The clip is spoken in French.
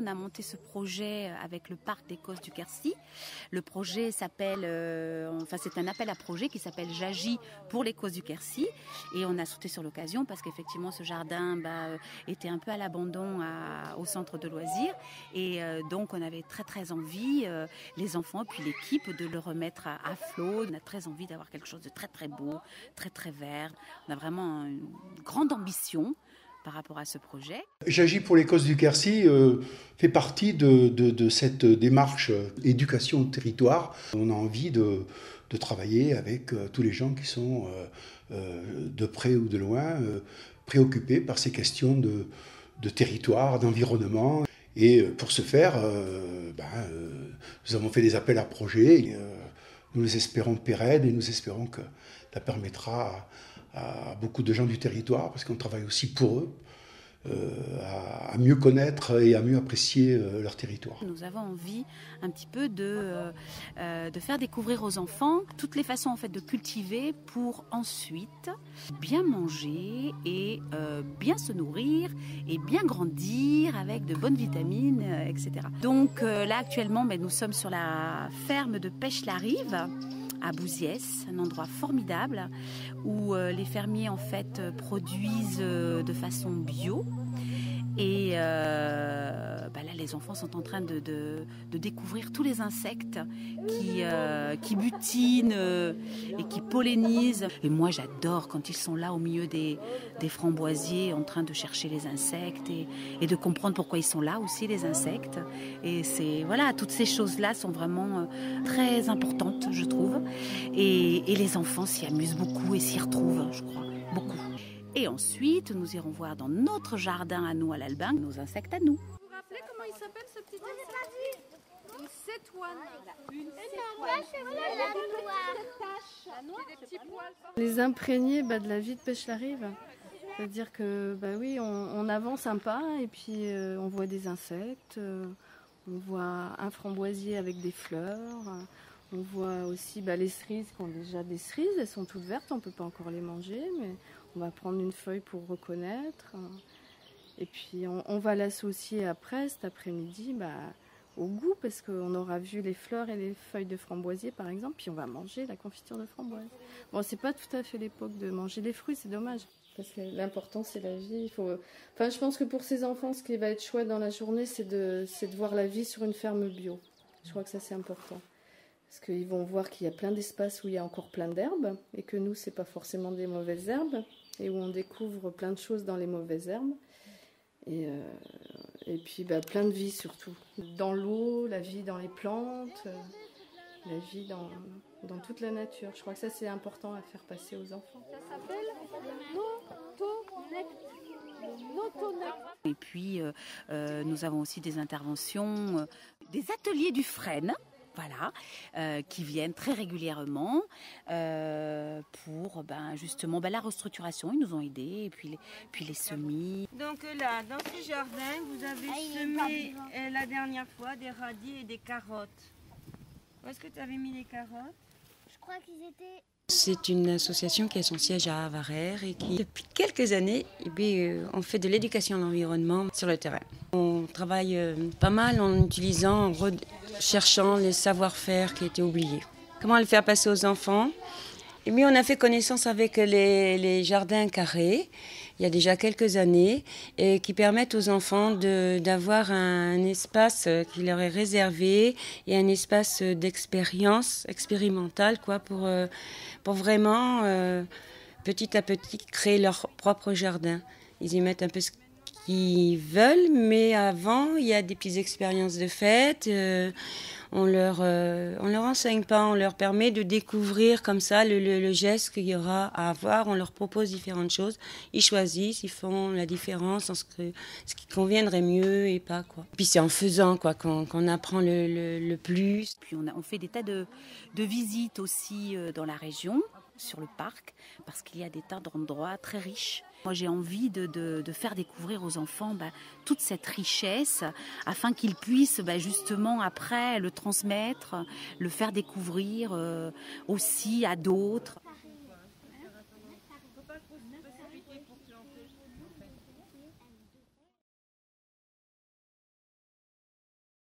on a monté ce projet avec le parc des Causses du Quercy. Le projet s'appelle, c'est un appel à projet qui s'appelle J'agis pour les Causses du Quercy. Et on a sauté sur l'occasion parce qu'effectivement ce jardin était un peu à l'abandon au centre de loisirs. Et donc on avait très très envie, les enfants puis l'équipe, de le remettre à flot. On a très envie d'avoir quelque chose de très très beau, très très vert. On a vraiment une grande ambition par rapport à ce projet. J'agis pour les Causses du Quercy fait partie de cette démarche éducation au territoire. On a envie de travailler avec tous les gens qui sont de près ou de loin préoccupés par ces questions de territoire, d'environnement. Et pour ce faire, nous avons fait des appels à projets. Nous les espérons pérennes et nous espérons que ça permettra à beaucoup de gens du territoire, parce qu'on travaille aussi pour eux, à mieux connaître et à mieux apprécier leur territoire. Nous avons envie un petit peu de faire découvrir aux enfants toutes les façons en fait de cultiver pour ensuite bien manger et bien se nourrir et bien grandir avec de bonnes vitamines, etc. Donc là actuellement, nous sommes sur la ferme de Pêche-la-Rive à Bouziès, un endroit formidable où les fermiers en fait produisent de façon bio. Et là, les enfants sont en train de découvrir tous les insectes qui butinent et qui pollinisent. Et moi, j'adore quand ils sont là au milieu des framboisiers en train de chercher les insectes et de comprendre pourquoi ils sont là aussi, les insectes. Et toutes ces choses-là sont vraiment très importantes, je trouve. Et les enfants s'y amusent beaucoup et s'y retrouvent, je crois, beaucoup. Et ensuite, nous irons voir dans notre jardin à nous, à l'Albin, nos insectes à nous. Vous vous rappelez comment il s'appelle ce petit insecte? Une cétoine. Les imprégner de la vie de Pêche-la-Rive. C'est-à-dire que, on avance un pas et puis on voit des insectes, on voit un framboisier avec des fleurs, on voit aussi les cerises qui ont déjà des cerises, elles sont toutes vertes, on ne peut pas encore les manger, mais on va prendre une feuille pour reconnaître. Et puis on va l'associer après, cet après-midi, au goût, parce qu'on aura vu les fleurs et les feuilles de framboisier, par exemple, puis on va manger la confiture de framboise. Bon, c'est pas tout à fait l'époque de manger des fruits, c'est dommage. Parce que l'important, c'est la vie. Je pense que pour ces enfants, ce qui va être chouette dans la journée, c'est de voir la vie sur une ferme bio. Je crois que ça, c'est important. Parce qu'ils vont voir qu'il y a plein d'espaces où il y a encore plein d'herbes, et que nous, c'est pas forcément des mauvaises herbes, et où on découvre plein de choses dans les mauvaises herbes. Et puis plein de vie surtout. Dans l'eau, la vie dans les plantes, la vie dans toute la nature. Je crois que ça, c'est important à faire passer aux enfants. Ça s'appelle l'autonecte. Et puis, nous avons aussi des interventions, des ateliers du Frêne. Qui viennent très régulièrement pour justement la restructuration. Ils nous ont aidés, et puis les semis. Donc là, dans ce jardin, vous avez semé la dernière fois des radis et des carottes. Où est-ce que tu avais mis les carottes? Je crois qu'ils étaient... C'est une association qui a son siège à Avarer et qui, depuis quelques années, on fait de l'éducation à l'environnement sur le terrain. On travaille pas mal en utilisant, en recherchant les savoir-faire qui étaient oubliés. Comment le faire passer aux enfants? Et puis on a fait connaissance avec les jardins carrés, il y a déjà quelques années, et qui permettent aux enfants d'avoir un espace qui leur est réservé et un espace d'expérience expérimentale pour vraiment, petit à petit, créer leur propre jardin. Ils y mettent un peu ce qu'ils veulent, mais avant, il y a des petites expériences de fête. On leur enseigne pas, on leur permet de découvrir comme ça le geste qu'il y aura à avoir. On leur propose différentes choses. Ils choisissent, ils font la différence en ce qui conviendrait mieux et pas, quoi. Puis c'est en faisant, qu'on apprend le plus. Puis on fait des tas de visites aussi dans la région, sur le parc, parce qu'il y a des tas d'endroits très riches. Moi, j'ai envie de faire découvrir aux enfants toute cette richesse, afin qu'ils puissent justement après le transmettre, le faire découvrir aussi à d'autres.